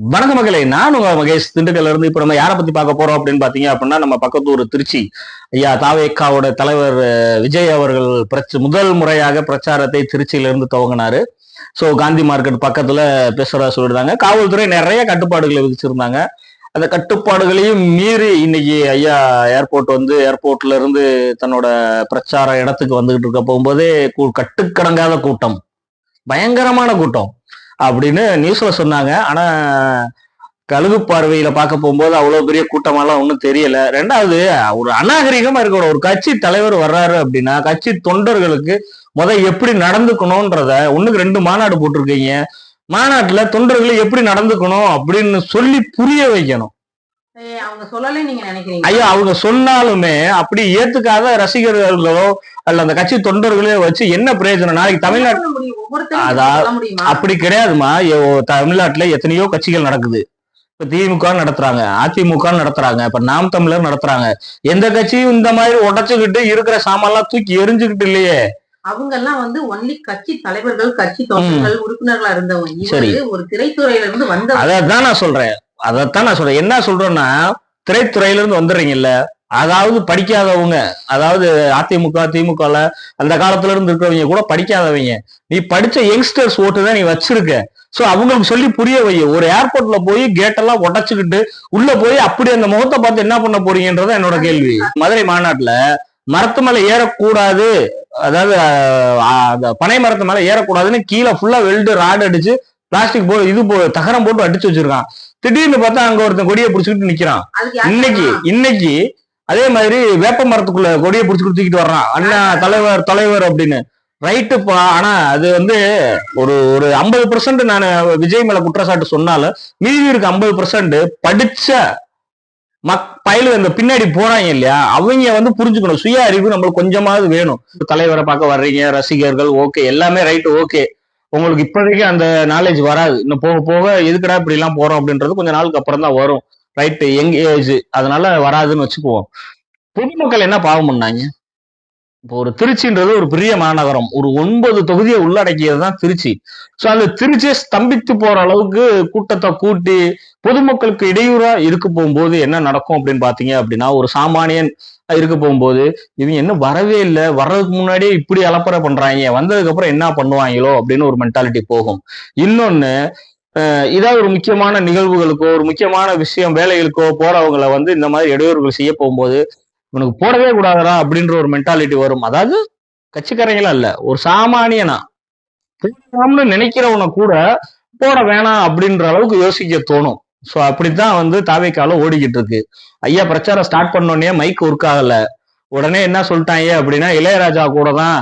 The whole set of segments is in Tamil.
வணக்க மகளே, நான் உங்க மகேஷ் திண்டுக்கல்ல இருந்து. இப்ப நம்ம யாரை பத்தி பார்க்க போறோம் அப்படின்னு பாத்தீங்க அப்படின்னா, நம்ம பக்கத்தூர் திருச்சி ஐயா தாவேக்காவோட தலைவர் விஜய் அவர்கள் முதல் முறையாக பிரச்சாரத்தை திருச்சியில இருந்து துவங்கினாரு. சோ காந்தி மார்க்கெட் பக்கத்துல பேசுறதா சொல்லிருந்தாங்க. காவல்துறை நிறைய கட்டுப்பாடுகளை விதிச்சிருந்தாங்க. அந்த கட்டுப்பாடுகளையும் மீறி இன்னைக்கு ஐயா ஏர்போர்ட்ல இருந்து தன்னோட பிரச்சார இடத்துக்கு வந்துகிட்டு இருக்க போகும்போதே கட்டுக்கடங்காத கூட்டம், பயங்கரமான கூட்டம் அப்படின்னு நியூஸ்ல சொன்னாங்க. ஆனா கழுகு பார்வையில பார்க்க போகும்போது அவ்வளவு பெரிய கூட்டமெல்லாம் ஒன்றும் தெரியல. ரெண்டாவது, ஒரு அநாகரிகமா இருக்க ஒரு கட்சி தலைவர் வர்றாரு அப்படின்னா கட்சி தொண்டர்களுக்கு எப்படி நடந்துக்கணும்ன்றத ஒண்ணுக்கு 2 மாநாடு போட்டிருக்கீங்க. மாநாட்டுல தொண்டர்களை எப்படி நடந்துக்கணும் அப்படின்னு சொல்லி புரிய வைக்கணும். அவங்க சொல்லல நீங்க நினைக்கிறீங்க? ஐயா, அவங்க சொன்னாலுமே அப்படி ஏத்துக்காத ரசிகர்களோ அல்ல அந்த கட்சி தொண்டர்களே வச்சு என்ன பிரயோஜனம்? நாளைக்கு தமிழ்நாட்டு அப்படி கிடையாதுமா. தமிழ்நாட்டுல எத்தனையோ கட்சிகள் நடக்குது. இப்ப திமுக நடத்துறாங்க, அதிமுக நடத்துறாங்க, இப்ப நாம் தமிழர் நடத்துறாங்க. எந்த கட்சியும் இந்த மாதிரி உடைச்சுக்கிட்டு இருக்கிற சாமான்லாம் தூக்கி எரிஞ்சுக்கிட்டு இல்லையே. அவங்க எல்லாம் ஒன்லி கட்சி தலைவர்கள், கட்சி தொண்டர்கள், உறுப்பினர்களா இருந்தவங்க. சரி, ஒரு திரைத்துறையில இருந்து வந்த அதான் நான் சொல்றேன். என்ன சொல்றேன்னா, திரைத்துறையில இருந்து வந்துடுறீங்கல்ல, அதாவது படிக்காதவங்க, அதாவது அதிமுக திமுகல அந்த காலத்துல இருந்து இருக்கிறவங்க கூட படிக்காதவங்க. நீ படிச்ச யங்ஸ்டர்ஸ் ஓட்டு தான் நீ வச்சிருக்க. சோ அவங்களுக்கு சொல்லி புரிய வை. ஒரு ஏர்போர்ட்ல போய் கேட்டெல்லாம் உடைச்சுக்கிட்டு உள்ள போய் அப்படி அந்த முகத்தை பார்த்து என்ன பண்ண போறீங்கன்றத என்னோட கேள்வி. மதுரை மாநாட்டுல மரத்து மேல ஏறக்கூடாது, அதாவது பனை மரத்து மேல ஏறக்கூடாதுன்னு கீழே ஃபுல்லா வெல்டு ராடு அடிச்சு பிளாஸ்டிக் தகரம் போட்டு அடிச்சு வச்சிருக்கான். திடீர்னு பார்த்தா அங்க ஒருத்தன் கொடியை பிடிச்சிக்கிட்டு நிக்கிறான். இன்னைக்கு அதே மாதிரி வேப்ப மரத்துக்குள்ள கொடியை பிடிச்சிக்கிட்டு தூக்கிட்டு வர்றான், அண்ணா தலைவர் அப்படின்னு. ரைட்டுப்பா. ஆனா அது ஒரு 50% நான் விஜய் மேல குற்றச்சாட்டு சொன்னாலும் மீதி இருக்கு 50% படிச்ச பயலு அந்த பின்னாடி போறாங்க இல்லையா, அவங்க புரிஞ்சுக்கணும். சுய அறிவு நம்மளுக்கு கொஞ்சமாவது வேணும். தலைவரை பார்க்க வர்றீங்க, ரசிகர்கள் ஓகே, எல்லாமே ரைட்டு ஓகே. உங்களுக்கு இப்போதைக்கு அந்த நாலேஜ் வராது. இன்னும் போக போக எதுக்கடா இப்படி எல்லாம் போறோம் அப்படின்றது கொஞ்ச நாளுக்கு அப்புறம் தான் வரும். ரைட்டு, யங் ஏஜ், அதனால வராதுன்னு வச்சுக்குவோம். பொதுமக்கள் என்ன பாவம் பண்ணாங்க? இப்போ ஒரு திருச்சின்றது ஒரு பெரிய மாநகரம், ஒரு 9 தொகுதியை உள்ளடக்கியதுதான் திருச்சி. சோ அந்த திருச்சியை ஸ்தம்பித்து போற அளவுக்கு கூட்டத்தை கூட்டி பொதுமக்களுக்கு இடையூறா இருக்க போகும்போது என்ன நடக்கும் அப்படின்னு பாத்தீங்க அப்படின்னா, ஒரு சாமானியன் இருக்க போகும்போது இவங்க என்ன வரவே இல்லை, வர்றதுக்கு முன்னாடியே இப்படி அலப்பறை பண்றாங்க, வந்ததுக்கு அப்புறம் என்ன பண்ணுவாங்களோ அப்படின்னு ஒரு மென்டாலிட்டி போகும். இன்னொன்னு, ஏதாவது ஒரு முக்கியமான நிகழ்வுகளுக்கோ ஒரு முக்கியமான விஷயம் வேலைகளுக்கோ போறவங்களை இந்த மாதிரி இடையூறுகள் செய்ய போகும்போது இவனுக்கு போடவே கூடாதா அப்படின்ற ஒரு மென்டாலிட்டி வரும். அதாவது கட்சிக்காரங்களா இல்ல, ஒரு சாமானியனா போடலாம்னு நினைக்கிறவனை கூட போட வேணாம் அப்படின்ற அளவுக்கு யோசிக்க தோணும். சோ அப்படித்தான் தாவேக்கால ஓடிக்கிட்டு இருக்கு. ஐயா பிரச்சாரம் ஸ்டார்ட் பண்ணோடனே மைக் ஒர்க் ஆகல. உடனே என்ன சொல்லிட்டாங்க அப்படின்னா, இளையராஜா கூட தான்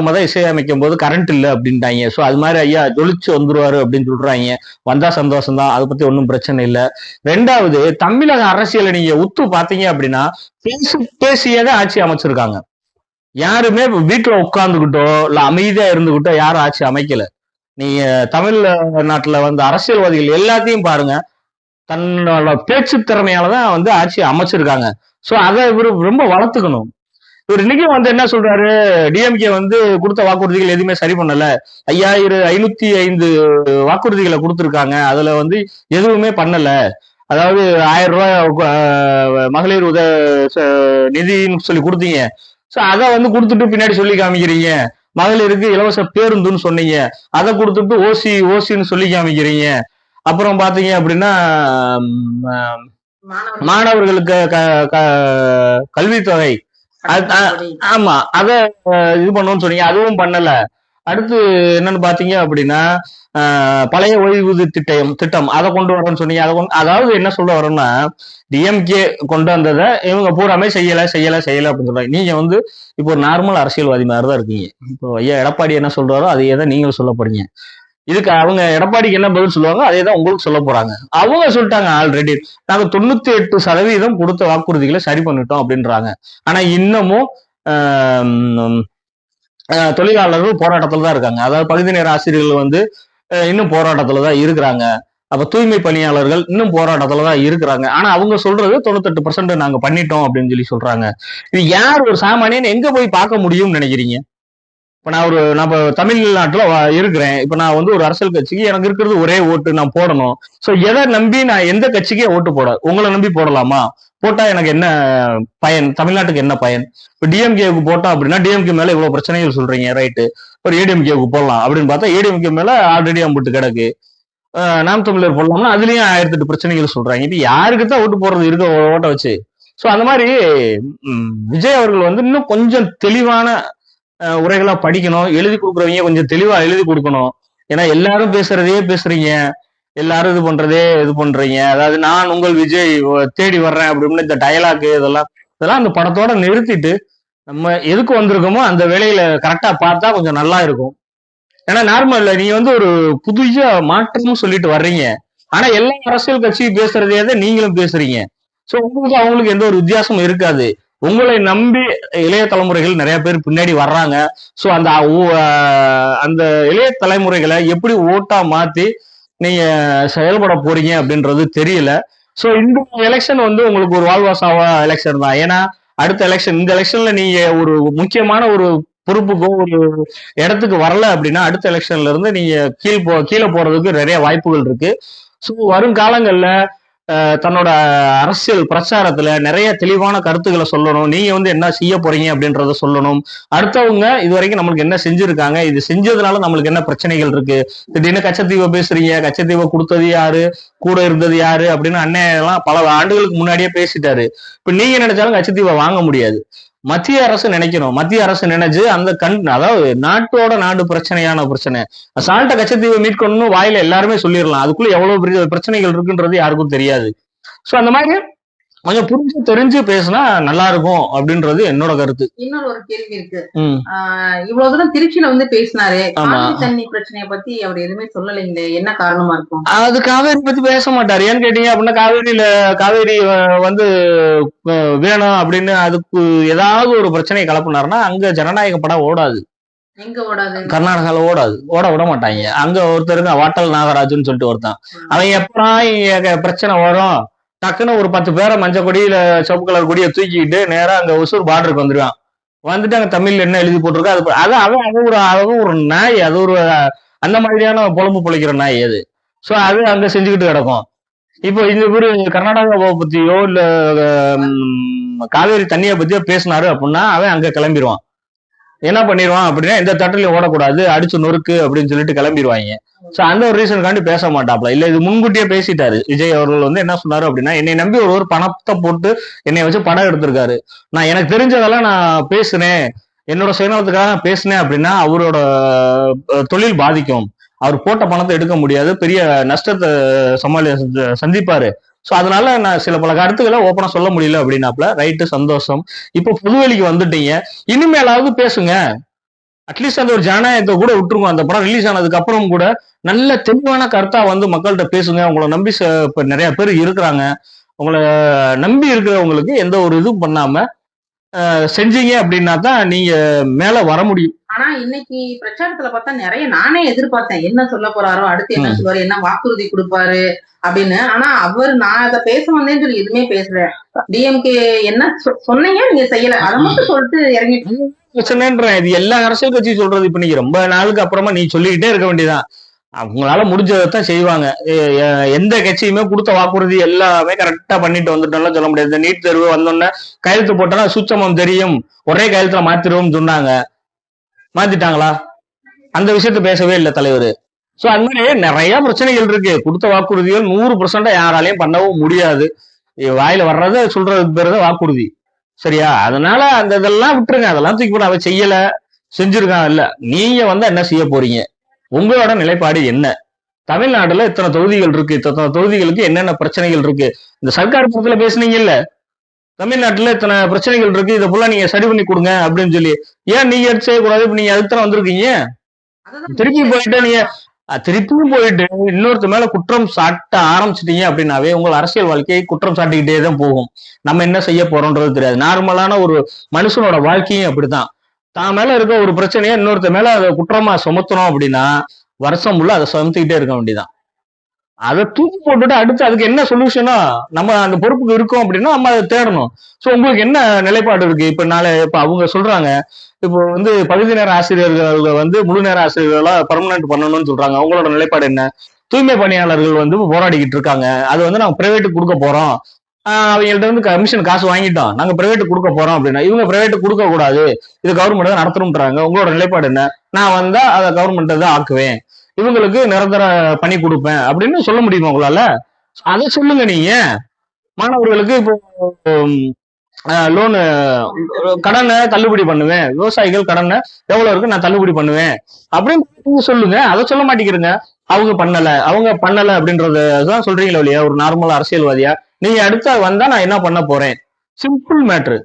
முத இசையமைக்கும் போது கரண்ட் இல்லை அப்படின்ட்டாங்க. சோ அது மாதிரி ஐயா ஜொலிச்சு வந்துருவாரு அப்படின்னு சொல்றாங்க. வந்தா சந்தோஷம் தான், அதை பத்தி ஒன்றும் பிரச்சனை இல்லை. ரெண்டாவது, தமிழக அரசியலை நீங்க உத்து பாத்தீங்க அப்படின்னா பேசியதான் ஆட்சி அமைச்சிருக்காங்க. யாருமே வீட்டுல உட்கார்ந்துகிட்டோ இல்ல அமைதியா இருந்துகிட்டோ யாரும் ஆட்சி அமைக்கல. நீங்க தமிழ்நாட்டுல அரசியல்வாதிகள் எல்லாத்தையும் பாருங்க, தன்னோட பேச்சு திறமையாலதான் ஆட்சி அமைச்சிருக்காங்க. சோ அதை இவரு ரொம்ப வளர்த்துக்கணும். இவர் இன்னைக்கு என்ன சொல்றாரு, டிஎம்கே கொடுத்த வாக்குறுதிகள் எதுவுமே சரி பண்ணல, 5505 வாக்குறுதிகளை கொடுத்திருக்காங்க, அதுல எதுவுமே பண்ணல. அதாவது 1000 ரூபாய் மகளிர் நிதின்னு சொல்லி கொடுத்தீங்க. சோ அதை கொடுத்துட்டு பின்னாடி சொல்லி காமிக்கிறீங்க. மகளிருக்கு இலவச பேருந்துன்னு சொன்னீங்க, அதை கொடுத்துட்டு ஓசின்னு சொல்லி காமிக்கிறீங்க. அப்புறம் பாத்தீங்க அப்படின்னா மாணவர்களுக்கு கல்வித்தொகை, ஆமா, அத இது பண்ணுவோம்னு சொன்னீங்க, அதுவும் பண்ணல. அடுத்து என்னன்னு பாத்தீங்க அப்படின்னா, பழைய ஓய்வூதிய திட்டம் அதை கொண்டு வரணும்னு சொன்னீங்க. அதாவது என்ன சொல்ல வரோம்னா, டிஎம்கே கொண்டு வந்ததை இவங்க பூராமே செய்யல அப்படின்னு சொல்றாங்க. நீங்க இப்போ ஒரு நார்மல் அரசியல்வாதி மாதிரிதான் இருக்கீங்க. இப்போ ஐயா எடப்பாடி என்ன சொல்றாரோ அதையே தான் நீங்களும் சொல்ல போறீங்க. இதுக்கு அவங்க எடப்பாடிக்கு என்ன பதில் சொல்லுவாங்க அதே தான் உங்களுக்கு சொல்ல போறாங்க. அவங்க சொல்லிட்டாங்க, ஆல்ரெடி நாங்க 98% கொடுத்த வாக்குறுதிகளை சரி பண்ணிட்டோம் அப்படின்றாங்க. ஆனா இன்னமும் தொழிலாளர்கள் போராட்டத்துல தான் இருக்காங்க. அதாவது பகுதி நேர ஆசிரியர்கள் இன்னும் போராட்டத்துல தான் இருக்கிறாங்க. அப்ப தூய்மை பணியாளர்கள் இன்னும் போராட்டத்துல தான் இருக்கிறாங்க. ஆனா அவங்க சொல்றது 98% நாங்க பண்ணிட்டோம் அப்படின்னு சொல்லி சொல்றாங்க. இது யார் ஒரு சாமானியன் எங்க போய் பார்க்க முடியும்னு நினைக்கிறீங்க? இப்ப நான் இப்ப தமிழ்நாட்டுல இருக்கிறேன். இப்ப நான் வந்து ஒரு அரசியல் கட்சிக்கு எனக்கு இருக்கிறது ஒரே ஓட்டு நான் போடணும். சோ எதை நம்பி நான் எந்த கட்சிக்கே ஓட்டு போட உங்களை நம்பி போடலாமா? போட்டா எனக்கு என்ன பயன்? தமிழ்நாட்டுக்கு என்ன பயன்? இப்ப டிஎம்கேவுக்கு போட்டோம் அப்படின்னா டிஎம்கே மேல இவ்வளவு பிரச்சனைகள் சொல்றீங்க, ரைட்டு. ஒரு ஏடிஎம்கேவுக்கு போடலாம் அப்படின்னு பார்த்தா ஏடிஎம்கே மேல ஆல்ரெடி அம்புட்டு கிடக்கு. நாம் தமிழர் போடலாம்னா அதுலயும் 1008 பிரச்சனைகள் சொல்றாங்க. இப்ப யாருக்கு தான் ஓட்டு போடுறது இருக்க ஓட்ட வச்சு? சோ அந்த மாதிரி விஜய் அவர்கள் வந்து இன்னும் கொஞ்சம் தெளிவான உரைகளா படிக்கணும். எழுதி கொடுக்குறவங்க கொஞ்சம் தெளிவா எழுதி கொடுக்கணும். ஏன்னா எல்லாரும் பேசுறதே பேசுறீங்க, எல்லாரும் இது பண்றீங்க. அதாவது நான் உங்கள் விஜய் தேடி வர்றேன் அப்படின்னு இந்த டயலாக் இதெல்லாம் அந்த படத்தோட நிறுத்திட்டு நம்ம எதுக்கு வந்திருக்கோமோ அந்த வேலையில கரெக்டா பார்த்தா கொஞ்சம் நல்லா இருக்கும். ஏன்னா நார்மல் நீங்க வந்து ஒரு புதிய மாற்றமும் சொல்லிட்டு வர்றீங்க. ஆனா எல்லா அரசியல் கட்சியும் பேசுறதே தான் நீங்களும் பேசுறீங்க. சோ உங்களுக்கு அவங்களுக்கு எந்த ஒரு வித்தியாசமும் இருக்காது. உங்களை நம்பி இளைய தலைமுறைகள் நிறைய பேர் பின்னாடி வர்றாங்க. சோ அந்த இளைய தலைமுறைகளை எப்படி ஓட்டா மாத்தி நீங்க செயல்பட போறீங்க அப்படின்றது தெரியல. சோ இந்த எலெக்ஷன் வந்து உங்களுக்கு ஒரு வாழ்வாசாவா எலெக்ஷன் தான். ஏன்னா அடுத்த எலெக்ஷன் இந்த எலெக்ஷன்ல நீங்க ஒரு முக்கியமான ஒரு பொறுப்புக்கோ ஒரு இடத்துக்கு வரல அப்படின்னா அடுத்த எலெக்ஷன்ல இருந்து நீங்க கீழே போறதுக்கு நிறைய வாய்ப்புகள் இருக்கு. ஸோ வருங்காலங்கள்ல தன்னோட அரசியல் பிரச்சாரத்துல நிறைய தெளிவான கருத்துக்களை சொல்லணும். நீங்க வந்து என்ன செய்ய போறீங்க அப்படின்றத சொல்லணும். அடுத்தவங்க இது வரைக்கும் நம்மளுக்கு என்ன செஞ்சிருக்காங்க, இது செஞ்சதுனால நம்மளுக்கு என்ன பிரச்சனைகள் இருக்கு. திடீர்னு கச்சத்தீவை பேசுறீங்க, கச்சத்தீவை கொடுத்தது யாரு, கூட இருந்தது யாரு அப்படின்னு அண்ணன் எல்லாம் பல ஆண்டுகளுக்கு முன்னாடியே பேசிட்டாரு. இப்ப நீங்க நினைச்சாலும் கச்சத்தீவை வாங்க முடியாது. மத்திய அரசு நினைக்கணும். மத்திய அரசு நினைச்சு அந்த அதாவது நாட்டோட நாடு பிரச்சனையான பிரச்சனை அசால்ட்ட கச்சத்தீவை மீட்கணும்னு வாயில எல்லாருமே சொல்லிடலாம். அதுக்குள்ள எவ்வளவு பெரிய பிரச்சனைகள் இருக்குன்றது யாருக்கும் தெரியாது. சோ அந்த மாதிரி கொஞ்சம் புரிஞ்சு தெரிஞ்சு பேசினா நல்லா இருக்கும் அப்படின்றது என்னோட கருத்து. இன்னொரு ஒரு கேள்வி இருக்கு. இவ்வளவு தூரம் திருச்சியில வந்து பேசினாரு, காவிரி தண்ணி பிரச்சனையை பத்தி அவர் எதுவுமே சொல்லலைங்களே, என்ன காரணமா இருக்கும்? அது காவேரி பத்தி பேச மாட்டாரு. ஏன்னு கேட்டீங்க அப்படின்னா காவேரி வந்து வேணும் அப்படின்னு அதுக்கு ஏதாவது ஒரு பிரச்சனையை கலப்புனாருன்னா அங்க ஜனநாயக படம் ஓடாது. எங்க ஓடாது? கர்நாடகால ஓடாது, ஓட விட மாட்டாங்க. அங்க ஒருத்தருக்கு வாட்டல் நாகராஜுன்னு சொல்லிட்டு ஒருத்தான், அவன் எப்படா பிரச்சனை வரும் டக்குன்னு ஒரு 10 பேரை மஞ்சள் கொடியில சிவப்பு கலர் கொடியை தூக்கிட்டு நேரா அங்க ஒசூர் பார்டருக்கு வந்துருவான். வந்துட்டு அங்க தமிழ்ல என்ன எழுதி போட்டிருக்கா அது ஒரு நாய், அது ஒரு அந்த மாதிரியான பொழம்பு பொழைக்கிற நாய் அது. சோ அது அங்க செஞ்சுக்கிட்டு கிடக்கும். இப்போ இந்த ஒரு கர்நாடகாவை பத்தியோ இல்ல காவேரி தண்ணியை பத்தியோ பேசினாரு அப்படின்னா அவன் அங்க கிளம்பிடுவான். என்ன பண்ணிடுவான் அப்படின்னா இந்த தட்டிலையும் ஓடக்கூடாது, அடிச்சு நொறுக்கு அப்படின்னு சொல்லிட்டு கிளம்பிடுவாங்க. சோ அந்த ஒரு ரீசனுக்காண்டி பேச மாட்டாப்ல. இல்ல இது முன்கூட்டியே பேசிட்டாரு. விஜய் அவர்கள் வந்து என்ன சொன்னாரு அப்படின்னா, என்னை நம்பி ஒரு பணத்தை போட்டு என்னை வச்சு படம் எடுத்திருக்காரு, நான் எனக்கு தெரிஞ்சதெல்லாம் நான் பேசுனேன், என்னோட சுயநலத்துக்காக நான் பேசினேன் அப்படின்னா அவரோட தொழில் பாதிக்கும், அவர் போட்ட பணத்தை எடுக்க முடியாது, பெரிய நஷ்டத்தை சந்திப்பாரு. சோ அதனால நான் சில பல கருத்துக்களை ஓப்பனா சொல்ல முடியல அப்படின்னாப்ல. ரைட்டு, சந்தோஷம். இப்போ பொதுவெளிக்கு வந்துட்டீங்க, இனிமேலாவது பேசுங்க. அட்லீஸ்ட் அந்த ஒரு ஜனநாயகத்தை கூட விட்டுருங்க. அந்த படம் ரிலீஸ் ஆனதுக்கு அப்புறம் கூட நல்ல தெளிவான கருத்தா வந்து மக்கள்கிட்ட பேசுங்க. உங்களை நம்பி இப்ப நிறைய பேர் இருக்கிறாங்க. உங்களை நம்பி இருக்கிறவங்களுக்கு எந்த ஒரு இதுவும் பண்ணாம செஞ்சீங்க அப்படின்னா தான் நீங்க மேல வர முடியும். ஆனா இன்னைக்கு பிரச்சாரத்துல பார்த்தா நிறைய நானே எதிர்பார்த்தேன், என்ன சொல்ல போறாரோ, அடுத்து என்ன சொல்லுவாரு, என்ன வாக்குறுதி கொடுப்பாரு அப்படின்னு. ஆனா நான் அதை பேச வந்தேன்னு சொல்லி எதுவுமே பேசல. டிஎம்கே என்ன சொன்னீங்க, நீங்க செய்யல, அதை மட்டும் சொல்லிட்டு இறங்கிட்டு பிரச்சனைன்றேன். இது எல்லா அரசியல் கட்சியும் சொல்றது. இப்ப நீங்க ரொம்ப நாளுக்கு அப்புறமா நீ சொல்லிக்கிட்டே இருக்க வேண்டியதான். அவங்களால முடிஞ்சதான் செய்வாங்க. எந்த கட்சியுமே கொடுத்த வாக்குறுதி எல்லாமே கரெக்டா பண்ணிட்டு வந்துட்டோம்லாம் சொல்ல முடியாது. இந்த நீட் தேர்வு வந்தோடனே கையெழுத்து போட்டோம்னா சுத்தமம் தெரியும், ஒரே கையெழுத்துல மாத்திருவோம்னு சொன்னாங்க. மாத்திட்டாங்களா? அந்த விஷயத்த பேசவே இல்லை தலைவர். சோ அந்த மாதிரி நிறைய பிரச்சனைகள் இருக்கு. கொடுத்த வாக்குறுதிகள் 100% யாராலையும் பண்ணவும் முடியாது. வாயில வர்றத சொல்றதுக்கு பேரு தான் வாக்குறுதி. சரியா? அதனால அந்த இதெல்லாம் விட்டுருங்க. அதெல்லாம் தூக்கி போட அவ செய்யல, செஞ்சிருக்கான் இல்ல. நீங்க வந்து என்ன செய்ய போறீங்க? உங்களோட நிலைப்பாடு என்ன? தமிழ்நாடுல இத்தனை தொகுதிகள் இருக்கு, இத்தனை தொகுதிகளுக்கு என்னென்ன பிரச்சனைகள் இருக்கு? இந்த சர்க்கார் படத்துல பேசுனீங்க இல்ல, தமிழ்நாட்டுல இத்தனை பிரச்சனைகள் இருக்கு, இதை ஃபுல்லா நீங்க சரி பண்ணி கொடுங்க அப்படின்னு சொல்லி. ஏன் நீங்க எடுத்து செய்யக்கூடாது? இப்ப நீங்க அதுக்கு தானே வந்திருக்கீங்க. திருப்பியும் போயிட்டு இன்னொருத்த மேல குற்றம் சாட்ட ஆரம்பிச்சிட்டீங்க அப்படின்னாவே உங்கள் அரசியல் வாழ்க்கையை குற்றம் சாட்டிக்கிட்டே தான் போகும். நம்ம என்ன செய்ய போறோம்ன்றது தெரியாது. நார்மலான ஒரு மனுஷனோட வாழ்க்கையும் அப்படித்தான். தான் மேல இருக்க ஒரு பிரச்சனையை இன்னொருத்த மேல அதை குற்றமா சுமத்தணும் அப்படின்னா வருஷம் ஃபுல்லா அதை சுமத்திக்கிட்டே இருக்க வேண்டியதான். அதை தூக்கி போட்டுட்டு அடுத்து அதுக்கு என்ன சொல்யூஷனோ நம்ம அந்த பொறுப்புக்கு இருக்கோம் அப்படின்னா நம்ம அதை தேடணும். சோ உங்களுக்கு என்ன நிலைப்பாடு இருக்கு? இப்ப அவங்க சொல்றாங்க, இப்போ வந்து பகுதி நேர ஆசிரியர்கள் வந்து முழு நேர ஆசிரியர்களா பர்மனன்ட் பண்ணணும்னு சொல்றாங்க. அவங்களோட நிலைப்பாடு என்ன? தூய்மை பணியாளர்கள் வந்து போராடிக்கிட்டு இருக்காங்க. அது வந்து நாங்க பிரைவேட்டுக்கு கொடுக்க போறோம். அவங்கள்ட்ட இருந்து கமிஷன் காசு வாங்கிட்டோம். நாங்க பிரைவேட் கொடுக்க போறோம் அப்படின்னா, இவங்க பிரைவேட் கொடுக்க கூடாது. இது கவர்மெண்ட் தான் நடத்தணும்ன்றாங்க. உங்களோட நிலைப்பாடு என்ன? நான் வந்தா அதை கவர்மெண்ட் தான் ஆக்குவேன். இவங்களுக்கு நிரந்தர பணி கொடுப்பேன் அப்படின்னு சொல்ல முடியுமா உங்களால? அதை சொல்லுங்க நீங்க. மாணவர்களுக்கு இப்போ லோனு கடனை தள்ளுபடி பண்ணுவேன். விவசாயிகள் கடனை எவ்வளவு இருக்கு நான் தள்ளுபடி பண்ணுவேன் அப்படின்னு நீங்க சொல்லுங்க. அதை சொல்ல மாட்டேங்கிறீங்க. அவங்க பண்ணல அப்படின்றதான் சொல்றீங்களா இல்லையா? ஒரு நார்மல் அரசியல்வாதியா நீங்க அடுத்த வந்தா நான் என்ன பண்ண போறேன்? Simple matter.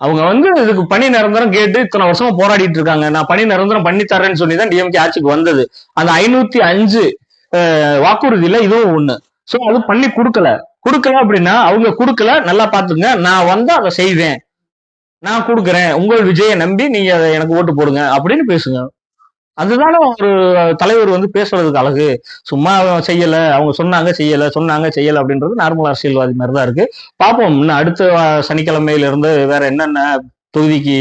அவங்க வந்து இதுக்கு பணி நிரந்தரம் கேட்டு இத்தனை வருஷமா போராடிட்டு இருக்காங்க. நான் பணி நிரந்தரம் பண்ணி தரேன்னு சொல்லிதான் டிஎம்கே ஆட்சிக்கு வந்தது. அந்த 505 வாக்குறுதியில இதுவும் ஒண்ணு. சோ அது பண்ணி கொடுக்கல அப்படின்னா அவங்க கொடுக்கல, நல்லா பாத்துங்க. நான் வந்து அதை செய்வேன், நான் கொடுக்குறேன், உங்கள் விஜயை நம்பி நீங்க அதை எனக்கு ஓட்டு போடுங்க அப்படின்னு பேசுங்க. அதுதானே ஒரு தலைவர் வந்து பேசுறதுக்கு அழகு. சும்மா செய்யல, அவங்க சொன்னாங்க செய்யல அப்படின்றது நார்மல் அரசியல்வாதி மாதிரிதான் இருக்கு. பார்ப்போம் இன்னும் அடுத்த சனிக்கிழமையில இருந்து வேற என்னென்ன தொகுதிக்கு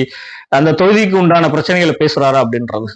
அந்த தொகுதிக்கு உண்டான பிரச்சனைகளை பேசுறாரா அப்படின்றது.